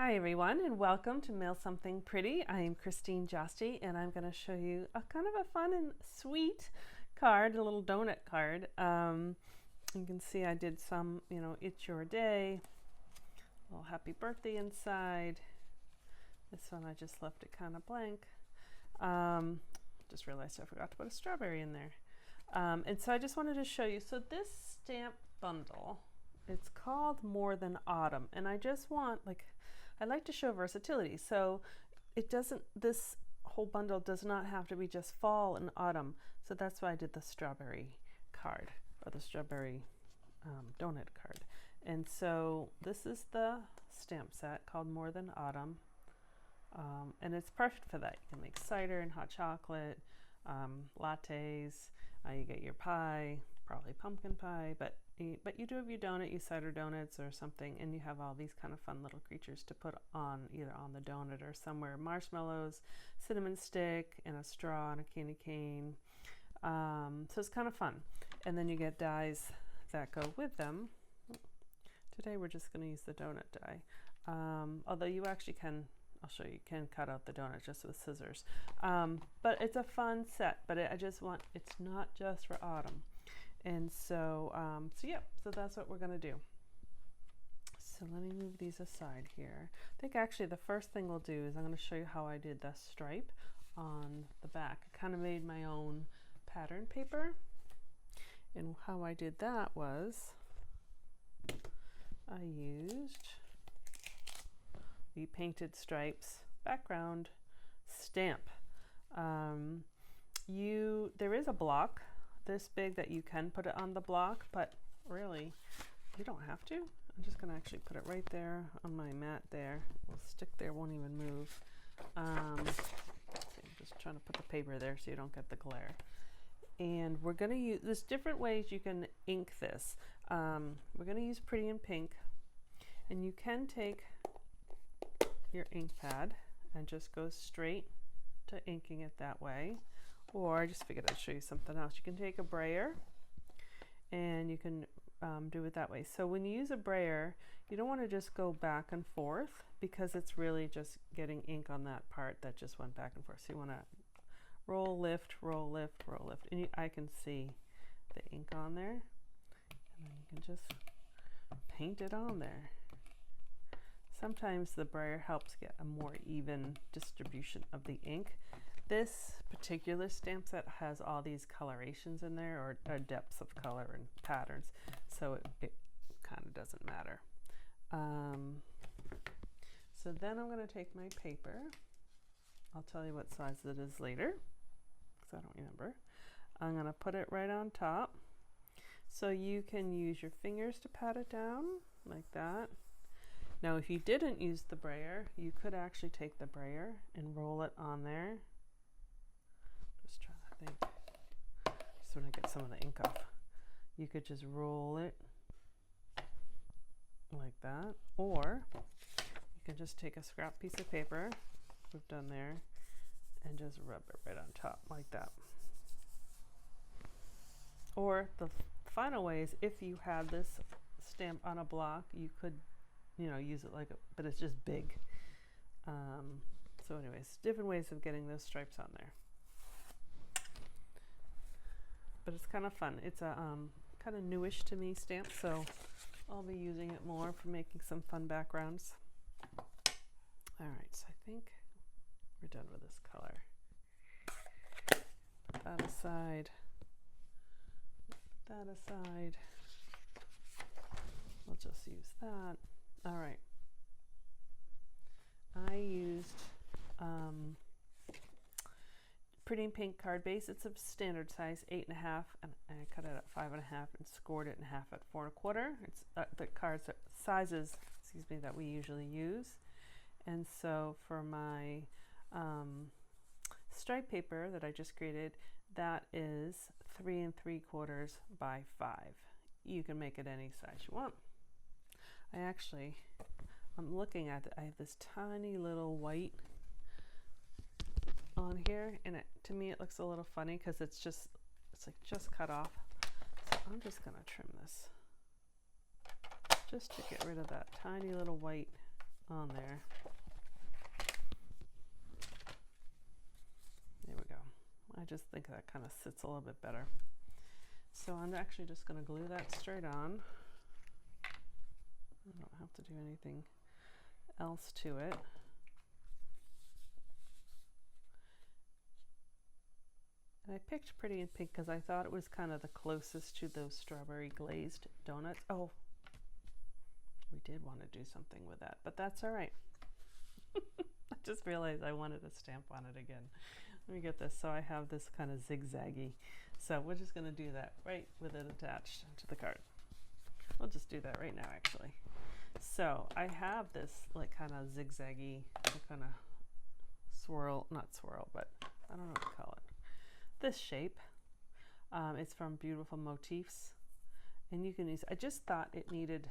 Hi everyone, and welcome to Mail Something Pretty. I am Christine Josti, and I'm going to show you a kind of a fun and sweet card, a little donut card. You can see I did some, it's your day, a little happy birthday inside. This one I just left it kind of blank. Just realized I forgot to put a strawberry in there. And so I just wanted to show you, so this stamp bundle, it's called More Than Autumn, and I just want, I like to show versatility. So this whole bundle does not have to be just fall and autumn. So that's why I did the strawberry card, or the strawberry donut card. And so this is the stamp set called More Than Autumn. And it's perfect for that. You can make cider and hot chocolate, lattes, you get your pie, probably pumpkin pie, but you do have your donut, you cider donuts or something, and you have all these kind of fun little creatures to put on, either on the donut or somewhere. Marshmallows, cinnamon stick, and a straw and a candy cane. So it's kind of fun. And then you get dies that go with them. Today we're just going to use the donut die. Although you actually can, I'll show you can cut out the donut just with scissors. But it's a fun set, but it's not just for autumn. And so, so that's what we're going to do. So let me move these aside here. I think actually the first thing we'll do is I'm going to show you how I did the stripe on the back. I kind of made my own pattern paper. And how I did that was I used the painted stripes background stamp. There is a block this big that you can put it on the block, but really you don't have to. I'm just going to actually put it right there on my mat there. It'll stick there, won't even move. I'm just trying to put the paper there so you don't get the glare. And we're going to use, there's different ways you can ink this. We're going to use Pretty in Pink, and you can take your ink pad and just go straight to inking it that way. Or I just figured I'd show you something else. You can take a brayer and you can do it that way. So when you use a brayer, you don't want to just go back and forth, because it's really just getting ink on that part that just went back and forth. So you want to roll, lift, roll, lift, roll, lift. And I can see the ink on there. And then you can just paint it on there. Sometimes the brayer helps get a more even distribution of the ink. This particular stamp set has all these colorations in there, or depths of color and patterns, so it kind of doesn't matter. So then I'm going to take my paper. I'll tell you what size it is later, because I don't remember. I'm going to put it right on top. So you can use your fingers to pat it down like that. Now, if you didn't use the brayer, you could actually take the brayer and roll it on there. Just trying to think. Just want to get some of the ink off. You could just roll it like that, or you can just take a scrap piece of paper we've done there and just rub it right on top like that. Or the final way is, if you have this stamp on a block, you could use it but it's just big. So anyways, different ways of getting those stripes on there. But it's kind of fun. It's a kind of newish to me stamp, so I'll be using it more for making some fun backgrounds. All right, so I think we're done with this color. Put that aside. Put that aside. We'll just use that. All right. I used Pretty in Pink card base. It's a standard size, 8.5, and I cut it at 5.5 and scored it in half at 4 1/4. It's the cards sizes, that we usually use. And so for my stripe paper that I just created, that is 3 3/4 by 5. You can make it any size you want. I'm looking at it. I have this tiny little white on here, and to me it looks a little funny because it's just cut off. So I'm just gonna trim this just to get rid of that tiny little white on there. There we go. I just think that kind of sits a little bit better. So I'm actually just going to glue that straight on. I don't have to do anything else to it. And I picked Pretty in Pink because I thought it was kind of the closest to those strawberry glazed donuts. Oh, we did want to do something with that, but that's all right. I just realized I wanted a stamp on it again. Let me get this. So I have this kind of zigzaggy. So we're just going to do that right with it attached to the card. We'll just do that right now, actually. So I have this like kind of zigzaggy, kind of swirl, not swirl, but I don't know what to call it. This shape. It's from Beautiful Motifs, and you can use. I just thought it needed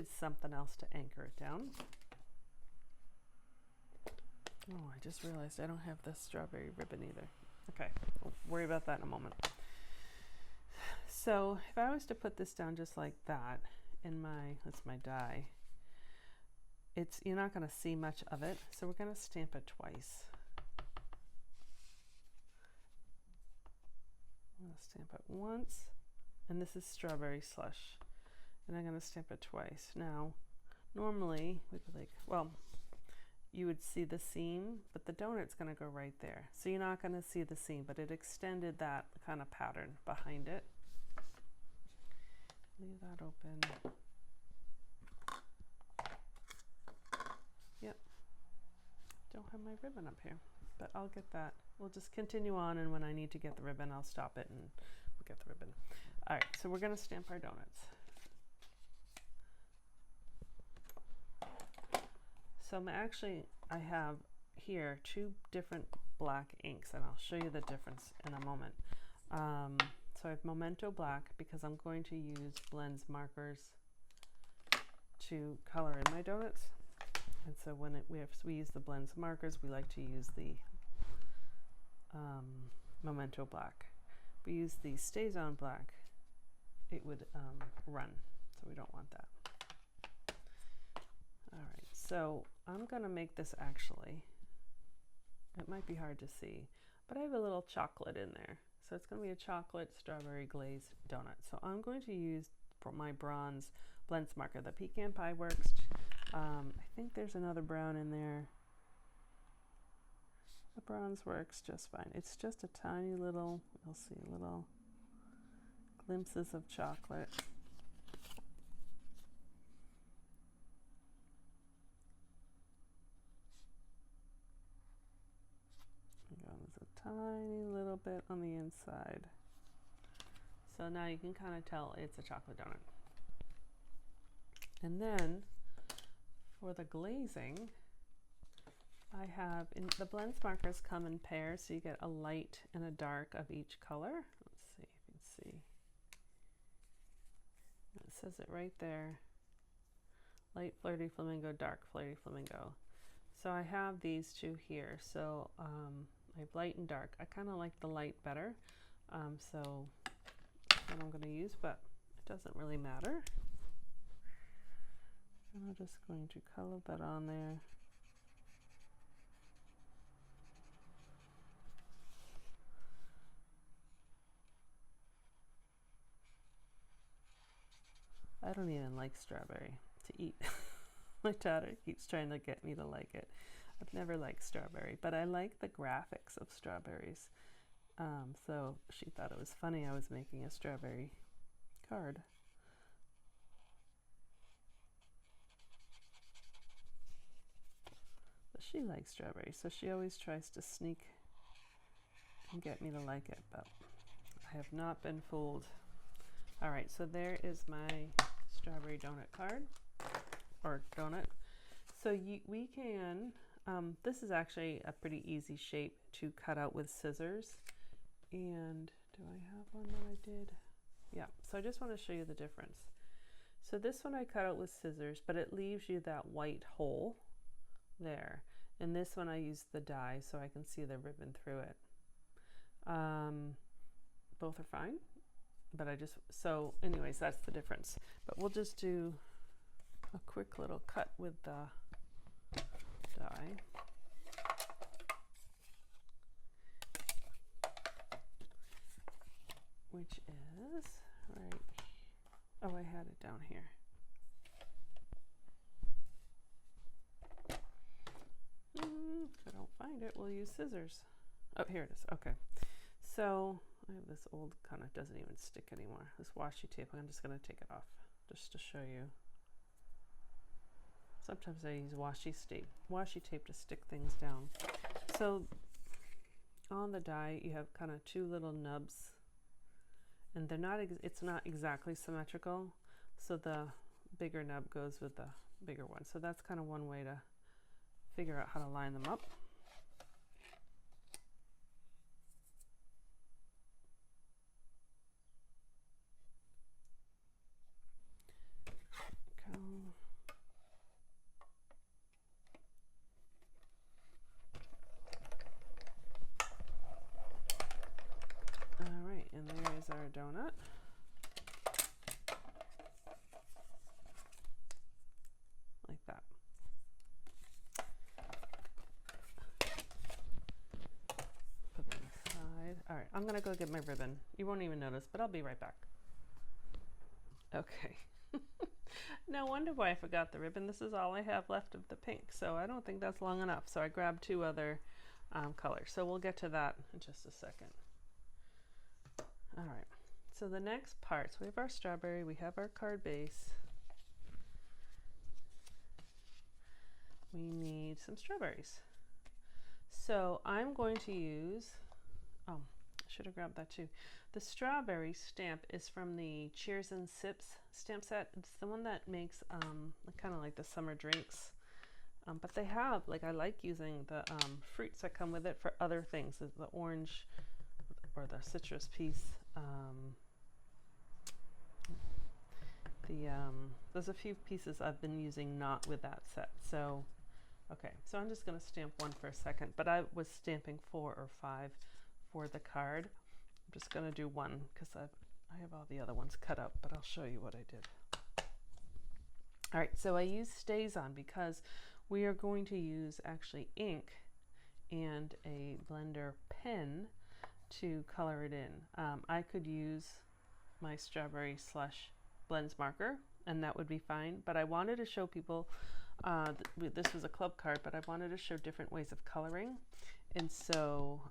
something else to anchor it down. Oh, I just realized I don't have this strawberry ribbon either. Okay, we'll worry about that in a moment. So if I was to put this down just like that in that's my die, you're not going to see much of it, so we're going to stamp it twice. I'm going to stamp it once, and this is Strawberry Slush, and I'm going to stamp it twice. Now, normally, we'd be like, well, you would see the seam, but the donut's going to go right there. So you're not going to see the seam, but it extended that kind of pattern behind it. Leave that open. Yep. Don't have my ribbon up here, but I'll get that. We'll just continue on, and when I need to get the ribbon, I'll stop it and we'll get the ribbon. All right, so we're going to stamp our donuts. So I have here 2 different black inks, and I'll show you the difference in a moment. So I have Memento Black because I'm going to use Blends markers to color in my donuts. And so when we use the Blends markers, we like to use the Memento Black. If we use the Stays On Black, it would run, so we don't want that. All right, so I'm going to make this actually. It might be hard to see, but I have a little chocolate in there. So it's going to be a chocolate strawberry glazed donut. So I'm going to use my bronze Blends marker. The Pecan Pie works. I think there's another brown in there. The bronze works just fine. It's just a tiny little, you'll see little glimpses of chocolate. There's a tiny little bit on the inside. So now you can kind of tell it's a chocolate donut. And then for the glazing, I have, the Blends markers come in pairs, so you get a light and a dark of each color. Let's see if you can see. It says it right there. Light Flirty Flamingo, dark Flirty Flamingo. So I have these 2 here. So I have light and dark. I kind of like the light better. So that's what I'm going to use, but it doesn't really matter. And I'm just going to color that on there. I don't even like strawberry to eat. My daughter keeps trying to get me to like it. I've never liked strawberry, but I like the graphics of strawberries. So she thought it was funny I was making a strawberry card. But she likes strawberries, so she always tries to sneak and get me to like it, but I have not been fooled. All right, so there is my strawberry donut card, or donut. So we can, this is actually a pretty easy shape to cut out with scissors. And do I have one that I did? Yeah, so I just want to show you the difference. So this one I cut out with scissors, but it leaves you that white hole there. And this one I used the die so I can see the ribbon through it. Both are fine, but so anyways, that's the difference. But we'll just do a quick little cut with the die. Which is right, oh, I had it down here. If I don't find it, we'll use scissors. Oh, here it is. Okay. So I have this old, kind of doesn't even stick anymore, this washi tape. I'm just going to take it off just to show you. Sometimes I use washi tape to stick things down. So on the die, you have kind of two little nubs, and they're not, it's not exactly symmetrical. So the bigger nub goes with the bigger one. So that's kind of one way to figure out how to line them up. All right, and there is our donut. Like that. Put them aside. All right, I'm going to go get my ribbon. You won't even notice, but I'll be right back. Okay. No wonder why I forgot the ribbon. This is all I have left of the pink, so I don't think that's long enough. So I grabbed two other colors. So we'll get to that in just a second. All right, so the next parts, we have our strawberry, we have our card base. We need some strawberries. So I'm going to use, oh, I should have grabbed that too. The strawberry stamp is from the Cheers and Sips stamp set. It's the one that makes kind of like the summer drinks. But they have, like, I like using the fruits that come with it for other things, the orange or the citrus piece. There's a few pieces I've been using not with that set. So, okay, so I'm just going to stamp one for a second, but I was stamping 4 or 5 for the card. I'm just going to do one because I have all the other ones cut up, but I'll show you what I did. All right, so I used StazOn because we are going to use actually ink and a blender pen to color it in. I could use my strawberry slush blends marker and that would be fine, but I wanted to show people, this was a club card, but I wanted to show different ways of coloring, and so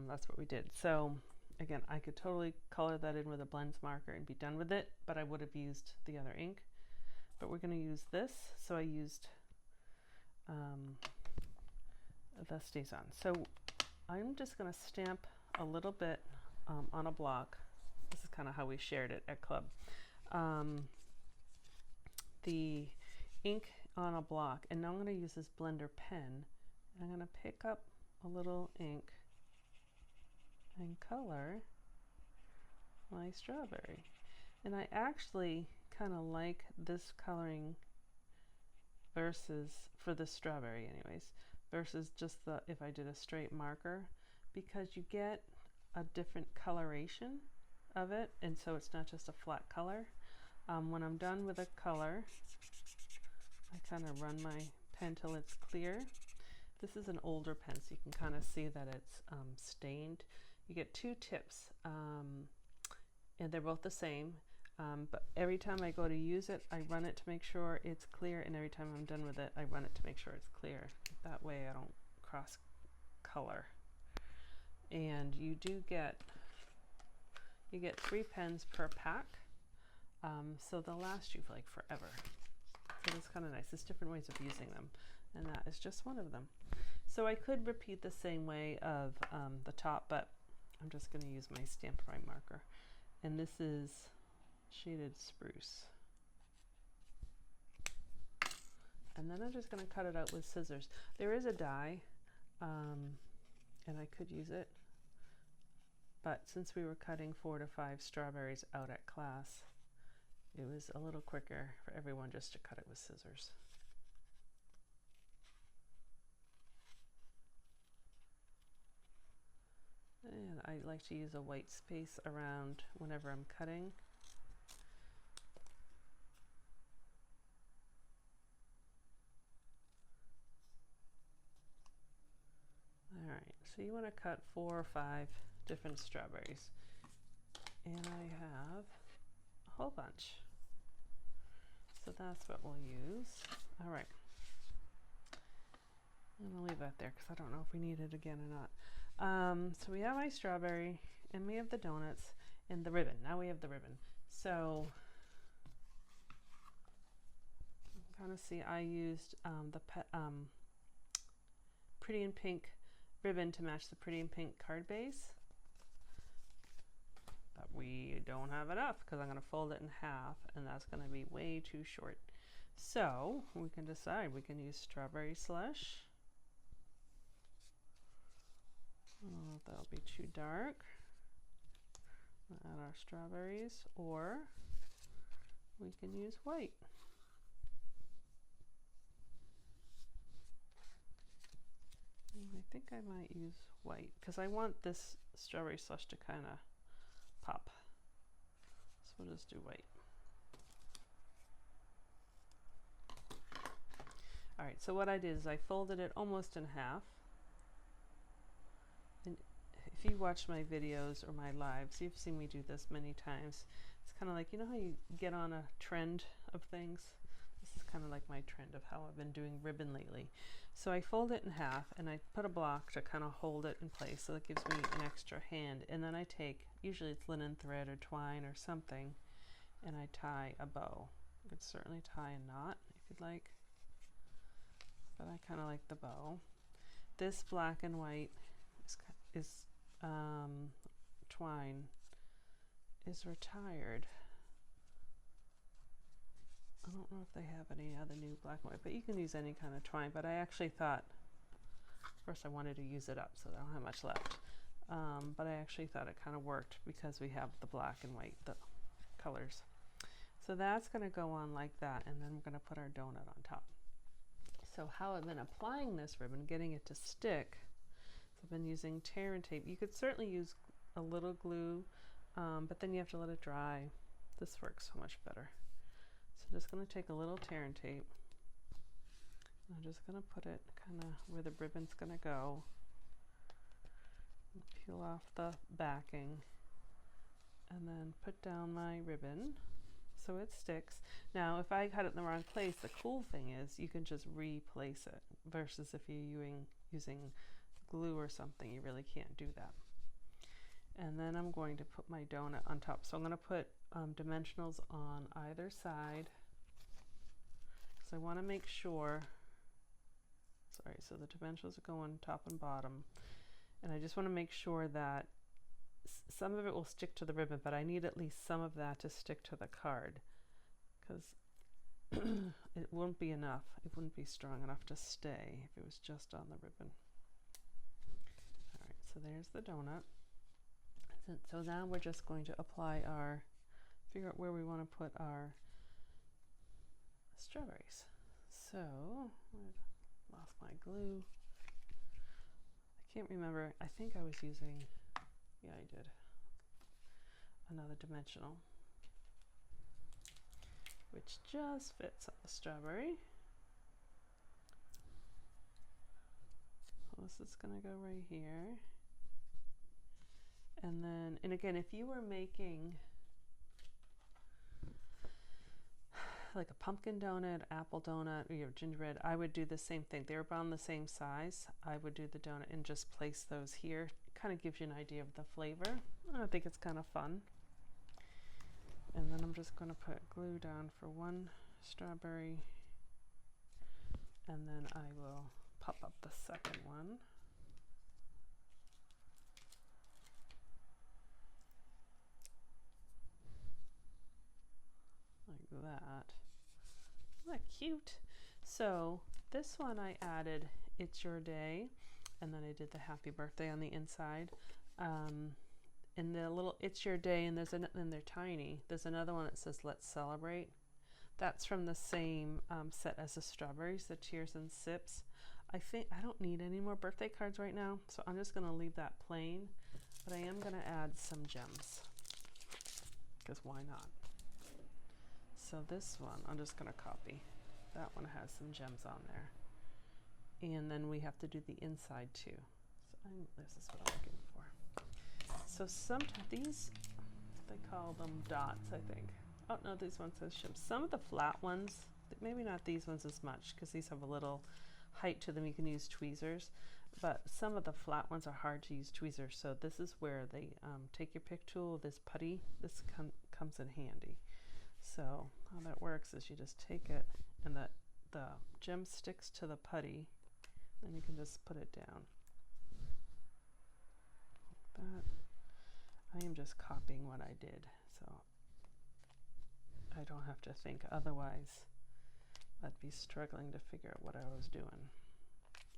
that's what we did. So again, I could totally color that in with a blends marker and be done with it, but I would have used the other ink. But we're going to use this, so I used the StazOn. So I'm just going to stamp a little bit on a block. This is kind of how we shared it at club. The ink on a block, and now I'm going to use this blender pen. I'm going to pick up a little ink and color my strawberry. And I actually kind of like this coloring versus, for the strawberry anyways, versus just the, if I did a straight marker, because you get a different coloration of it, and so it's not just a flat color. When I'm done with a color, I kind of run my pen till it's clear. This is an older pen, so you can kind of see that it's stained. You get 2 tips, and they're both the same, but every time I go to use it, I run it to make sure it's clear, and every time I'm done with it, I run it to make sure it's clear. That way I don't cross color. And you do get, 3 pens per pack, so they'll last you for like forever. So it's kind of nice. There's different ways of using them, and that is just one of them. So I could repeat the same way of the top, but I'm just going to use my Stampify marker, and this is shaded spruce. And then I'm just going to cut it out with scissors. There is a die, and I could use it, but since we were cutting 4 to 5 strawberries out at class, it was a little quicker for everyone just to cut it with scissors. And I like to use a white space around whenever I'm cutting. So you want to cut 4 or 5 different strawberries. And I have a whole bunch. So that's what we'll use. All right. I'm gonna leave that there because I don't know if we need it again or not. So we have my strawberry and we have the donuts and the ribbon. Now we have the ribbon. So kind of see I used the Pretty in Pink ribbon to match the Pretty in Pink card base. But we don't have enough because I'm going to fold it in half and that's going to be way too short. So we can decide we can use strawberry slush. I don't know if that'll be too dark. We'll add our strawberries, or we can use white. I think I might use white because I want this strawberry slush to kind of pop. So we'll just do white. All right, so what I did is I folded it almost in half. And if you watch my videos or my lives, you've seen me do this many times. It's kind of like, you know how you get on a trend of things? This is kind of like my trend of how I've been doing ribbon lately. So I fold it in half and I put a block to kind of hold it in place, so that gives me an extra hand. And then I take, usually it's linen thread or twine or something, and I tie a bow. You could certainly tie a knot if you'd like, but I kind of like the bow. This black and white is twine is retired. I don't know if they have any other new black and white, but you can use any kind of twine. But I actually thought, first I wanted to use it up so I don't have much left. But I actually thought it kind of worked because we have the black and white, the colors. So that's going to go on like that, and then we're going to put our donut on top. So how I've been applying this ribbon, getting it to stick, so I've been using tear and tape. You could certainly use a little glue, but then you have to let it dry. This works so much better. So I'm just going to take a little tear and tape. I'm just going to put it kind of where the ribbon's going to go. Peel off the backing and then put down my ribbon so it sticks. Now if I cut it in the wrong place, the cool thing is you can just replace it, versus if you're using glue or something, you really can't do that. And then I'm going to put my donut on top. So I'm going to put dimensionals on either side. So I want to make sure, sorry, so the dimensionals are going top and bottom. And I just want to make sure that some of it will stick to the ribbon, but I need at least some of that to stick to the card, because it won't be enough. It wouldn't be strong enough to stay if it was just on the ribbon. All right, so there's the donut. So now we're just going to apply our, figure out where we want to put our strawberries. So I lost my glue. I can't remember. I think I was using, yeah, I did, another dimensional, which just fits on the strawberry. So this is going to go right here. And then, and again, if you were making like a pumpkin donut, apple donut, or your gingerbread, I would do the same thing. They're about the same size. I would do the donut and just place those here. Kind of gives you an idea of the flavor. I think it's kind of fun. And then I'm just going to put glue down for one strawberry, and then I will pop up the second one. Like that. Isn't that cute? So this one I added "It's Your Day," and then I did the happy birthday on the inside. And the little "It's Your Day," and and they're tiny. There's another one that says "Let's Celebrate." That's from the same set as the strawberries, the Cheers and Sips. I think I don't need any more birthday cards right now, so I'm just going to leave that plain. But I am going to add some gems, because why not? So this one, I'm just going to copy. That one has some gems on there. And then we have to do the inside too. So this is what I'm looking for. So sometimes these, they call them dots, I think. Oh no, these ones says shims. Some of the flat ones, maybe not these ones as much because these have a little height to them. You can use tweezers, but some of the flat ones are hard to use tweezers. So this is where they take your pick tool, this putty, this comes in handy. So how that works is you just take it and the gem sticks to the putty, and you can just put it down. Like that. I am just copying what I did, so I don't have to think. Otherwise, I'd be struggling to figure out what I was doing.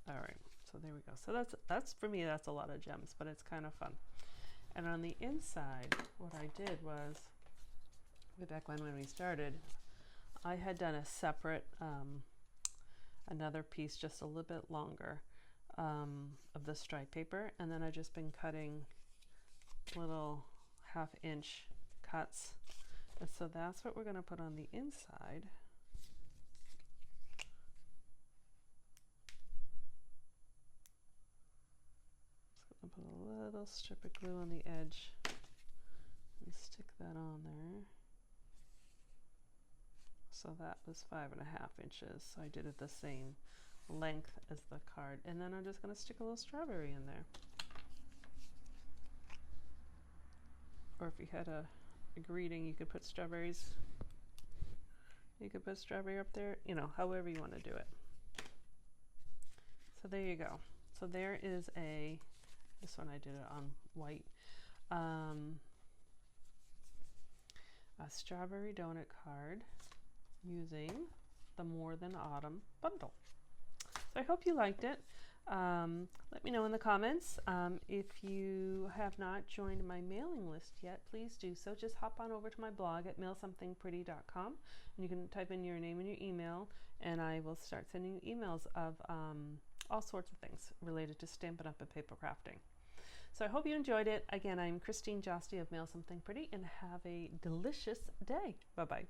All right, so there we go. So that's for me, that's a lot of gems, but it's kind of fun. And on the inside, what I did was, way back when we started, I had done a separate, another piece just a little bit longer of the stripe paper, and then I've just been cutting little 1/2 inch cuts, and so that's what we're going to put on the inside. Just going to put a little strip of glue on the edge and stick that on there. So that was 5.5 inches. So I did it the same length as the card. And then I'm just going to stick a little strawberry in there. Or if you had a greeting, you could put strawberries. You could put strawberry up there, you know, however you want to do it. So there you go. So there is this one I did it on white. A strawberry donut card using the More Than Autumn bundle. So I hope you liked it. Let me know in the comments. If you have not joined my mailing list yet, please do so. Just hop on over to my blog at mailsomethingpretty.com, and you can type in your name and your email, and I will start sending you emails of all sorts of things related to Stampin' Up! And paper crafting. So I hope you enjoyed it. Again, I'm Christine Josty of Mail Something Pretty, and have a delicious day. Bye-bye.